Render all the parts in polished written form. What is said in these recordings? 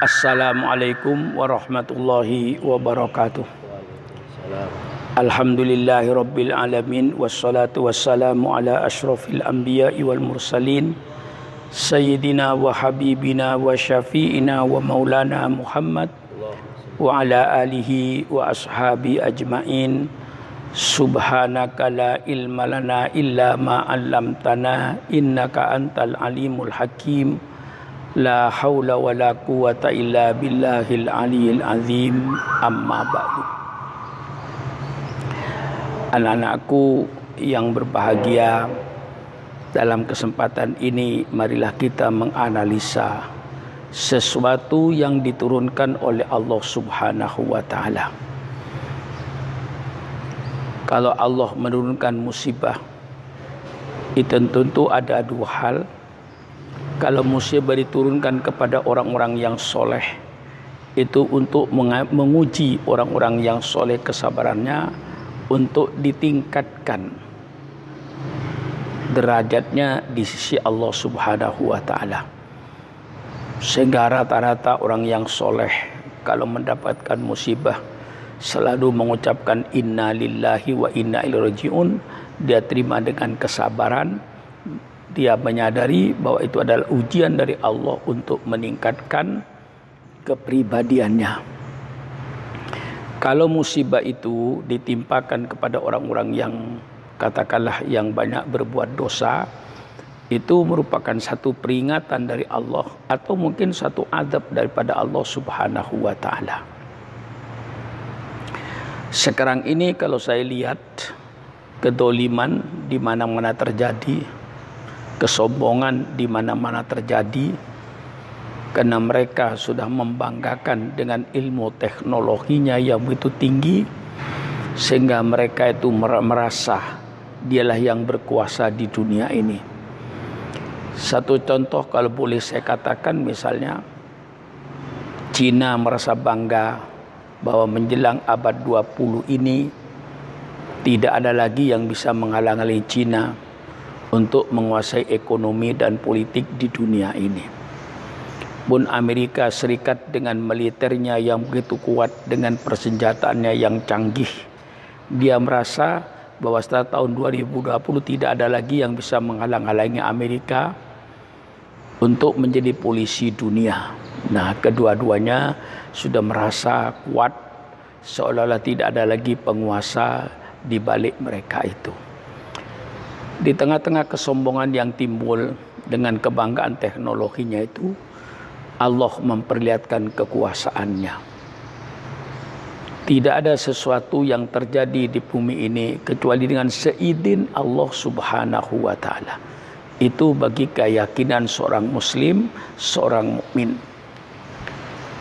Assalamualaikum warahmatullahi wabarakatuh. Alhamdulillahi rabbil alamin. Wassalatu wassalamu ala ashrafil anbiya'i wal mursalin Sayyidina wa habibina wa syafi'ina wa maulana Muhammad wa ala alihi wa ashabi ajma'in. Subhanaka la ilma lana illa ma 'allamtana innaka antal alimul hakim. La haula wa la quwata illa billahil aliyil azim. Amma ba'du. Anak-anakku yang berbahagia, dalam kesempatan ini marilah kita menganalisa sesuatu yang diturunkan oleh Allah Subhanahu wa taala. Kalau Allah menurunkan musibah, itu tentu ada dua hal. Kalau musibah diturunkan kepada orang-orang yang soleh, itu untuk menguji orang-orang yang soleh kesabarannya, untuk ditingkatkan derajatnya di sisi Allah Subhanahu wa taala. Sehingga rata-rata orang yang soleh kalau mendapatkan musibah selalu mengucapkan inna lillahi wa inna ilaihi rajiun. Dia terima dengan kesabaran. Dia menyadari bahwa itu adalah ujian dari Allah untuk meningkatkan kepribadiannya. Kalau musibah itu ditimpakan kepada orang-orang yang katakanlah yang banyak berbuat dosa, itu merupakan satu peringatan dari Allah atau mungkin satu adab daripada Allah Subhanahu wa taala. Sekarang ini kalau saya lihat kedoliman di mana-mana terjadi, kesombongan di mana-mana terjadi, karena mereka sudah membanggakan dengan ilmu teknologinya yang begitu tinggi, sehingga mereka itu merasa dialah yang berkuasa di dunia ini. Satu contoh kalau boleh saya katakan, misalnya Cina merasa bangga bahwa menjelang abad 20 ini tidak ada lagi yang bisa menghalang-halangi Cina untuk menguasai ekonomi dan politik di dunia ini. Pun Amerika Serikat dengan militernya yang begitu kuat, dengan persenjataannya yang canggih, dia merasa bahwa setelah tahun 2020 tidak ada lagi yang bisa menghalang-halangi Amerika untuk menjadi polisi dunia. Nah, kedua-duanya sudah merasa kuat, seolah-olah tidak ada lagi penguasa di balik mereka itu. Di tengah-tengah kesombongan yang timbul dengan kebanggaan teknologinya itu, Allah memperlihatkan kekuasaannya. Tidak ada sesuatu yang terjadi di bumi ini kecuali dengan seizin Allah Subhanahu wa taala. Itu bagi keyakinan seorang muslim, seorang mukmin.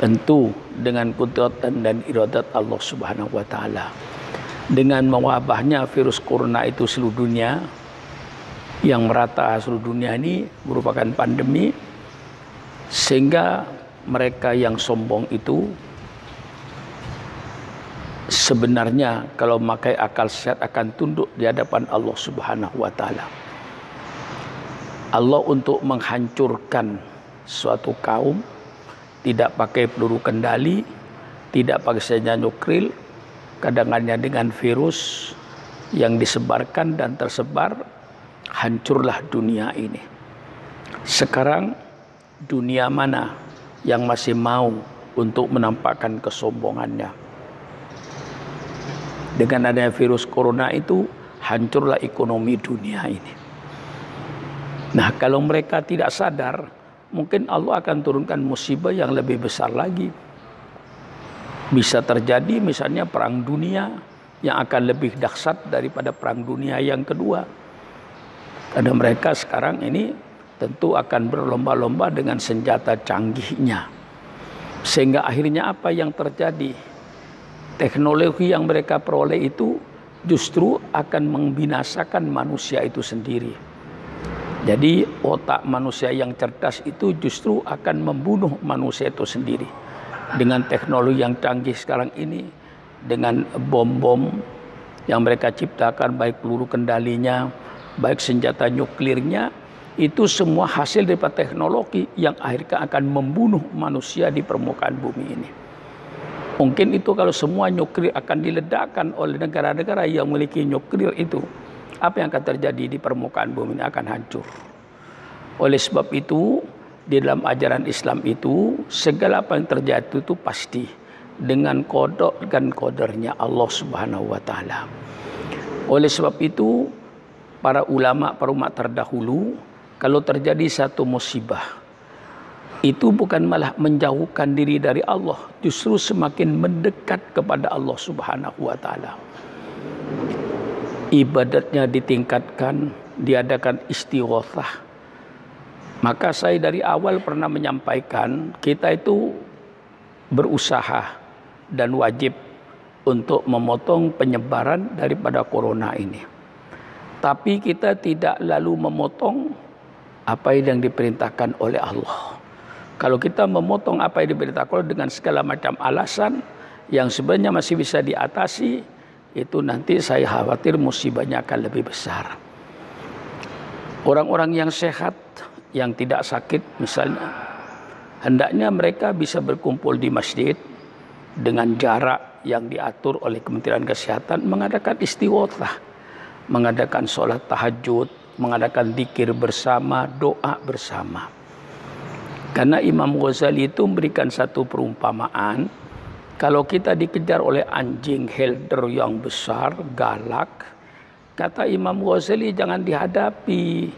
Tentu dengan kudratan dan iradat Allah Subhanahu wa taala. Dengan mewabahnya virus corona itu seluruh dunia, yang merata seluruh dunia ini merupakan pandemi, sehingga mereka yang sombong itu sebenarnya kalau memakai akal sehat akan tunduk di hadapan Allah Subhanahu wa taala. Allah untuk menghancurkan suatu kaum tidak pakai peluru kendali, tidak pakai senjata nuklir, kadang-kadang dengan virus yang disebarkan dan tersebar, hancurlah dunia ini. Sekarang dunia mana yang masih mau untuk menampakkan kesombongannya? Dengan adanya virus corona itu, hancurlah ekonomi dunia ini. Nah, kalau mereka tidak sadar, mungkin Allah akan turunkan musibah yang lebih besar lagi. Bisa terjadi misalnya perang dunia yang akan lebih dahsyat daripada perang dunia yang kedua. Karena mereka sekarang ini tentu akan berlomba-lomba dengan senjata canggihnya. Sehingga akhirnya apa yang terjadi? Teknologi yang mereka peroleh itu justru akan membinasakan manusia itu sendiri. Jadi otak manusia yang cerdas itu justru akan membunuh manusia itu sendiri. Dengan teknologi yang canggih sekarang ini, dengan bom-bom yang mereka ciptakan, baik peluru kendalinya, baik senjata nuklirnya, Itu semua hasil daripada teknologi yang akhirnya akan membunuh manusia di permukaan bumi ini. Mungkin itu kalau semua nuklir akan diledakkan oleh negara-negara yang memiliki nuklir itu, apa yang akan terjadi di permukaan bumi ini akan hancur. Oleh sebab itu, di dalam ajaran Islam itu, segala apa yang terjadi itu pasti dengan kodok dan kodernya Allah Subhanahu wa Ta'ala. Oleh sebab itu, para ulama, para umat terdahulu, kalau terjadi satu musibah, itu bukan malah menjauhkan diri dari Allah, justru semakin mendekat kepada Allah Subhanahu wa Ta'ala. Ibadatnya ditingkatkan, diadakan istighatsah. Maka saya dari awal pernah menyampaikan, kita itu berusaha dan wajib untuk memotong penyebaran daripada corona ini. Tapi kita tidak lalu memotong apa yang diperintahkan oleh Allah. Kalau kita memotong apa yang diperintahkan Allah dengan segala macam alasan yang sebenarnya masih bisa diatasi, itu nanti saya khawatir musibahnya akan lebih besar. Orang-orang yang sehat, yang tidak sakit misalnya, hendaknya mereka bisa berkumpul di masjid dengan jarak yang diatur oleh Kementerian Kesehatan, mengadakan istighatsah, mengadakan sholat tahajud, mengadakan zikir bersama, doa bersama. Karena Imam Ghazali itu memberikan satu perumpamaan, kalau kita dikejar oleh anjing helder yang besar, galak, kata Imam Ghazali jangan dihadapi,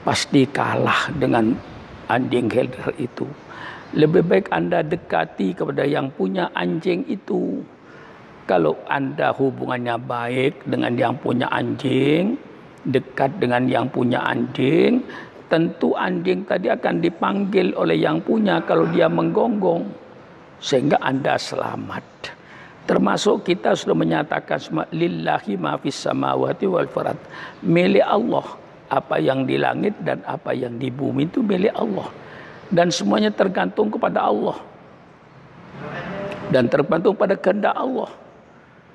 pasti kalah dengan anjing helder itu. Lebih baik Anda dekati kepada yang punya anjing itu. Kalau Anda hubungannya baik dengan yang punya anjing, dekat dengan yang punya anjing, tentu anjing tadi akan dipanggil oleh yang punya kalau dia menggonggong, sehingga Anda selamat. Termasuk kita sudah menyatakan lillahi ma fis samawati wal ard, milik Allah. Apa yang di langit dan apa yang di bumi itu milik Allah. Dan semuanya tergantung kepada Allah. Dan tergantung pada kehendak Allah.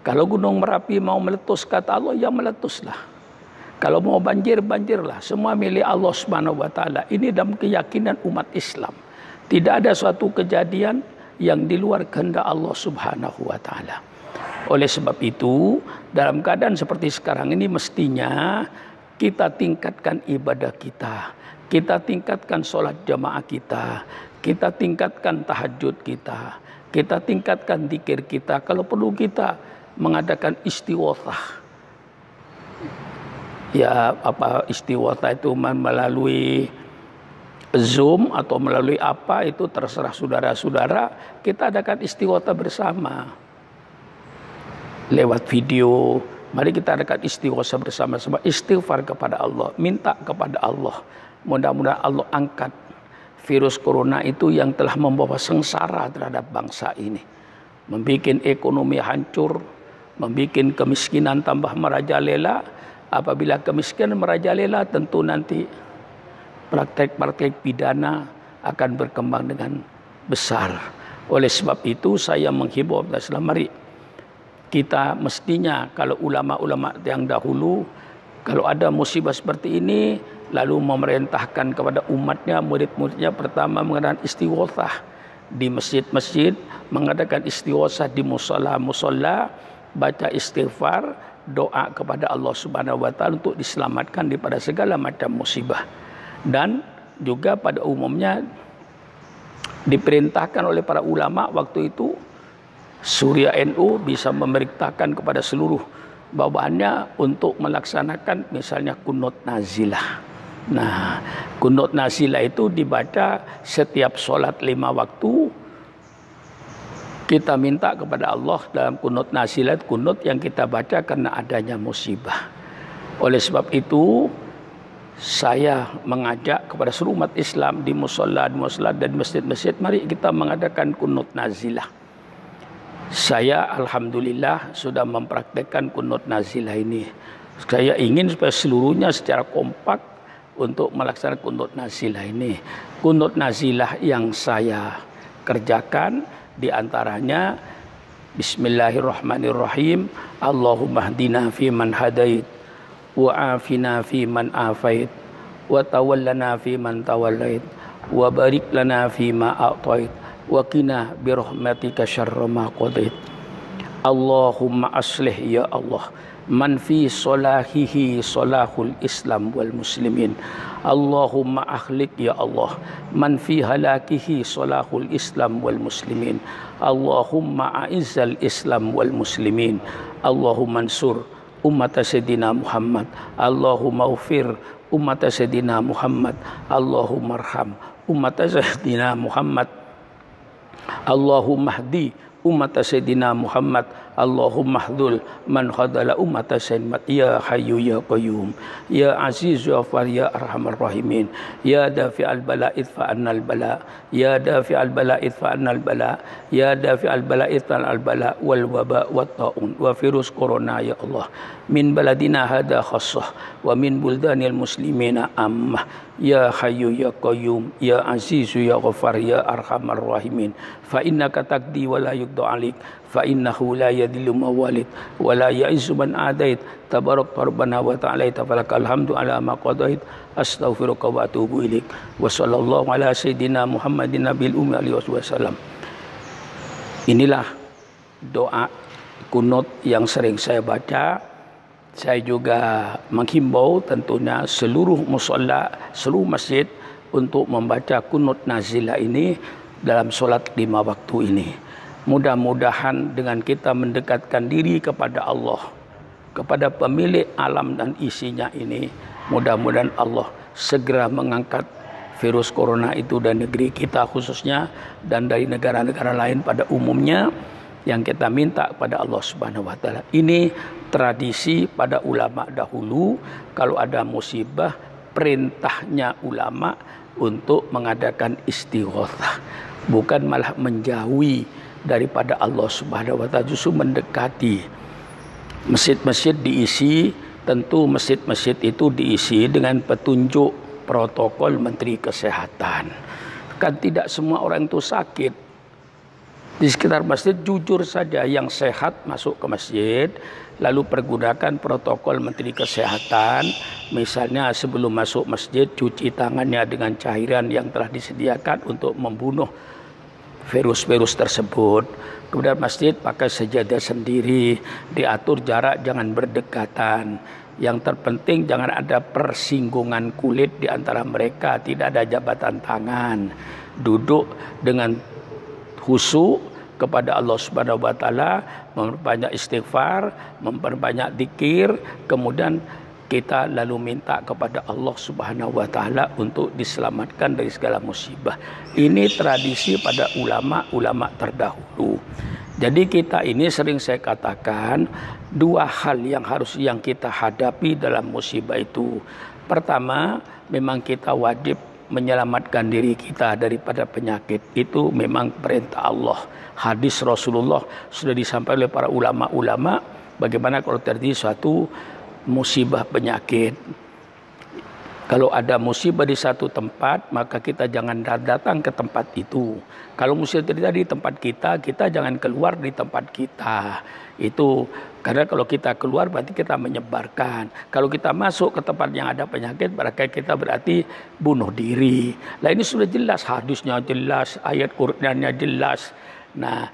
Kalau gunung Merapi mau meletus, kata Allah, ya meletuslah. Kalau mau banjir, banjirlah. Semua milik Allah Subhanahu wa Ta'ala. Ini dalam keyakinan umat Islam. Tidak ada suatu kejadian yang di luar kehendak Allah Subhanahu wa Ta'ala. Oleh sebab itu, dalam keadaan seperti sekarang ini mestinya kita tingkatkan ibadah kita, kita tingkatkan sholat jamaah kita, kita tingkatkan tahajud kita, kita tingkatkan zikir kita. Kalau perlu kita mengadakan istighatsah. Ya, apa istighatsah itu melalui Zoom atau melalui apa, itu terserah saudara-saudara. Kita adakan istighatsah bersama lewat video. Mari kita adakan istighatsah bersama-sama, istighfar kepada Allah, minta kepada Allah. Mudah-mudahan Allah angkat virus corona itu yang telah membawa sengsara terhadap bangsa ini. Membikin ekonomi hancur, membikin kemiskinan tambah merajalela. Apabila kemiskinan merajalela, tentu nanti praktek-praktek pidana akan berkembang dengan besar. Oleh sebab itu saya menghimbau kepada Islam, mari kita mestinya kalau ulama-ulama yang dahulu kalau ada musibah seperti ini lalu memerintahkan kepada umatnya, murid-muridnya, pertama mengadakan istighatsah di masjid-masjid, mengadakan istighatsah di musalla-musalla, baca istighfar, doa kepada Allah Subhanahu wa Ta'ala untuk diselamatkan daripada segala macam musibah. Dan juga pada umumnya diperintahkan oleh para ulama waktu itu, Surya NU bisa memerintahkan kepada seluruh bawahannya untuk melaksanakan misalnya kunut nazilah. Nah, kunut nazilah itu dibaca setiap sholat 5 waktu. Kita minta kepada Allah dalam kunut nazilah, kunut yang kita baca karena adanya musibah. Oleh sebab itu, saya mengajak kepada seluruh umat Islam di musalla, dan masjid-masjid, mari kita mengadakan kunut nazilah. Saya alhamdulillah sudah mempraktekkan kunut nazilah ini. Saya ingin supaya seluruhnya secara kompak untuk melaksanakan kunut nazilah ini. Kunut nazilah yang saya kerjakan diantaranya Bismillahirrahmanirrahim. Allahumma hdina fi man hadait wa afina fi man afait wa tawallana fi man tawallait, wa barik lana fi ma a'tait, wa qina bi rahmatika syarra ma qadait. Allahumma aslih ya Allah man fi salahihi salahul Islam wal muslimin. Allahumma akhlik ya Allah man fi halakihi salahul Islam wal muslimin. Allahumma a'izzal Islam wal muslimin. Allahumma ansur ummat Sayyidina Muhammad. Allahumma ufir ummat Sayyidina Muhammad. Allahumma arham ummat Sayyidina Muhammad. Allahumma hdi ummat Sayyidina Muhammad. Allahumma hdul man khadala ummat Sayyidina. Ya Hayyu ya Qayyum, ya Aziz ya Ghafar ya Arhamar Rahimin, ya dafi'al bala'id fa'annal bala', ya dafi'al bala'id fa'annal bala', ya dafi'al bala'id fa'annal bala' wal waba' wat ta'un wa virus corona ya Allah min baladina hada khassah wa min buldanil muslimina ammah. Ya Hayyu ya Qayyum, ya Aziz ya Ghafar ya Arhamar Rahimin, fa innaka taqdi wa la yuqda 'alaik, fa innahu la yadhillu mawalid wa la ya'izzu man adait, tabarak rabbana wa ta'ala, falakal hamdu ala ma qadait, astaghfiruka wa atubu ilaik. Wa sallallahu ala sayyidina Muhammadin nabiyil ummi alihi wasallam. Inilah doa kunut yang sering saya baca. Saya juga menghimbau tentunya seluruh musalla, seluruh masjid untuk membaca kunut nazilah ini dalam solat 5 waktu ini. Mudah-mudahan dengan kita mendekatkan diri kepada Allah, kepada pemilik alam dan isinya ini, mudah-mudahan Allah segera mengangkat virus corona itu dari negeri kita khususnya dan dari negara-negara lain pada umumnya. Yang kita minta kepada Allah Subhanahu wa taala. Ini tradisi pada ulama dahulu, kalau ada musibah perintahnya ulama untuk mengadakan istighatsah, bukan malah menjauhi daripada Allah Subhanahu wa taala, justru mendekati. Masjid-masjid diisi, tentu masjid-masjid itu diisi dengan petunjuk protokol Menteri Kesehatan. Kan tidak semua orang itu sakit. Di sekitar masjid jujur saja yang sehat masuk ke masjid, lalu pergunakan protokol Menteri Kesehatan. Misalnya sebelum masuk masjid cuci tangannya dengan cairan yang telah disediakan untuk membunuh virus-virus tersebut. Kemudian masjid pakai sejadah sendiri, diatur jarak jangan berdekatan. Yang terpenting jangan ada persinggungan kulit di antara mereka, tidak ada jabatan tangan. Duduk dengan khusyuk kepada Allah Subhanahu wa taala, memperbanyak istighfar, memperbanyak zikir, kemudian kita lalu minta kepada Allah Subhanahu wa taala untuk diselamatkan dari segala musibah. Ini tradisi pada ulama-ulama terdahulu. Jadi kita ini sering saya katakan dua hal yang kita hadapi dalam musibah itu. Pertama, memang kita wajib menyelamatkan diri kita daripada penyakit. Itu memang perintah Allah. Hadis Rasulullah sudah disampaikan oleh para ulama-ulama bagaimana kalau terjadi suatu musibah penyakit. Kalau ada musibah di satu tempat, maka kita jangan datang ke tempat itu. Kalau musibah terjadi di tempat kita, kita jangan keluar di tempat kita. Itu karena kalau kita keluar berarti kita menyebarkan. Kalau kita masuk ke tempat yang ada penyakit, berarti bunuh diri. Nah ini sudah jelas, hadisnya jelas, ayat Qur'annya jelas. Nah,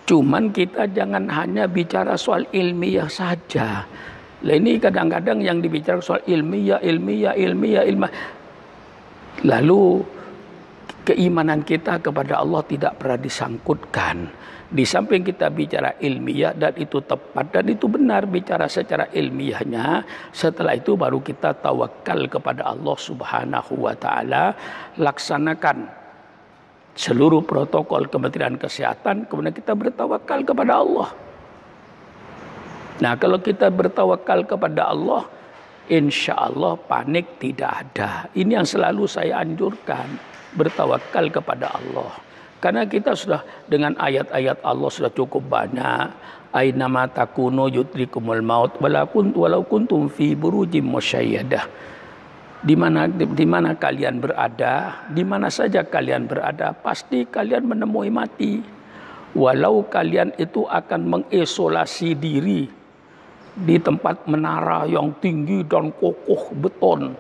cuman kita jangan hanya bicara soal ilmiah saja. Nah ini kadang-kadang yang dibicarakan soal ilmiah. Lalu keimanan kita kepada Allah tidak pernah disangkutkan. Di samping kita bicara ilmiah dan itu tepat dan itu benar bicara secara ilmiahnya, setelah itu baru kita tawakal kepada Allah Subhanahu wa taala, laksanakan seluruh protokol Kementerian Kesehatan, kemudian kita bertawakal kepada Allah. Nah, kalau kita bertawakal kepada Allah, insya Allah panik tidak ada. Ini yang selalu saya anjurkan, bertawakal kepada Allah. Karena kita sudah dengan ayat-ayat Allah sudah cukup banyak. Ainama takunu yudrikumul maut walau kuntum fi burujim musyayyadah. Di mana kalian berada, di mana saja kalian berada, pasti kalian menemui mati. Walau kalian itu akan mengisolasi diri di tempat menara yang tinggi dan kokoh beton,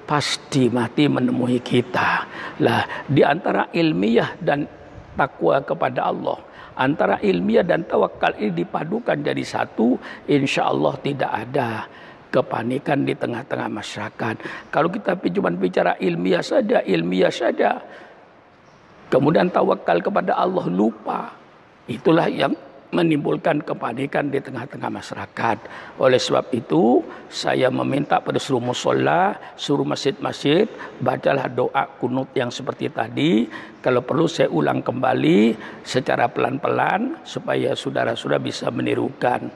pasti mati menemui kita. Lah, di antara ilmiah dan takwa kepada Allah, antara ilmiah dan tawakal ini dipadukan jadi satu, insya Allah tidak ada kepanikan di tengah-tengah masyarakat. Kalau kita cuma bicara ilmiah saja, kemudian tawakal kepada Allah lupa, itulah yang menimbulkan kepanikan di tengah-tengah masyarakat. Oleh sebab itu, saya meminta pada seluruh mushola, seluruh masjid-masjid, bacalah doa kunut yang seperti tadi. Kalau perlu saya ulang kembali secara pelan-pelan supaya saudara-saudara bisa menirukan.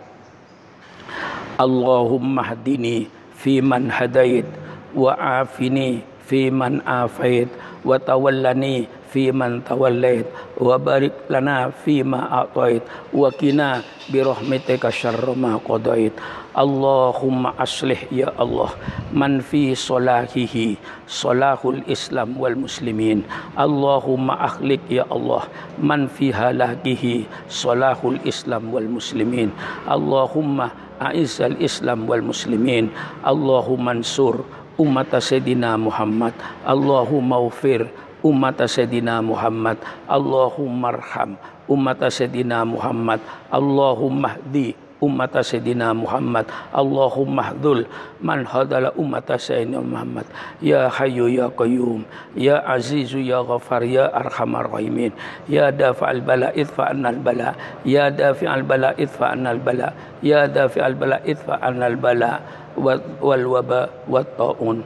Allahumma hdini fi man hadait, wa afini fi man afait, wa tawallani fi man tawallait, wa barik lana fi ma a'tait, wa qina bi rahmatika syarra ma qadait. Allahumma aslih ya Allah man fi salahihi salahul Islam wal muslimin. Allahumma akhlik ya Allah man fi halakihi salahul Islam wal muslimin. Allahumma a'izzal Islam wal muslimin. Allahumma ansur umat Sayyidina Muhammad. Allahumma ufir umat Sayyidina Muhammad. Allahumma arham umat Sayyidina Muhammad. Allahumma hdi umat Sayyidina Muhammad. Allahumma hdul man hadala umat Sayyidina Muhammad. Ya Hayyu ya Qayyum, ya Azizu ya Ghafar, ya Arhamar Rahimin, ya Dafi'al bala idfa'annal bala, ya Dafi'al bala idfa'annal bala, ya Dafi'al bala idfa'annal bala wal waba wat ta'un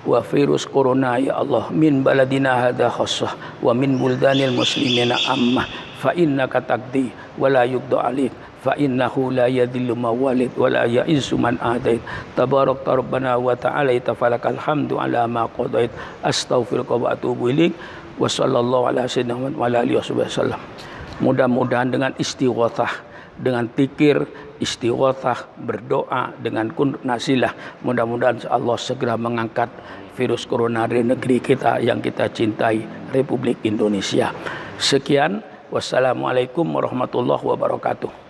wa virus corona ya Allah min baladina hadha khassah wa min buldanil muslimina ammah fa innaka taqdi wa la yuqda alik fa innahu la yadhillu mawalid wa la ya'izzu man adait tabarak rabbana wa ta'ala tafalakal hamdu ala ma qadait astaghfiruka wa atubu ilaik wa sallallahu ala sayyidina Muhammad wa ala alihi wasallam. Mudah-mudahan dengan istighatsah, dengan zikir, istighatsah, berdoa dengan kunut nasilah, mudah-mudahan Allah segera mengangkat virus corona dari negeri kita yang kita cintai, Republik Indonesia. Sekian, wassalamualaikum warahmatullahi wabarakatuh.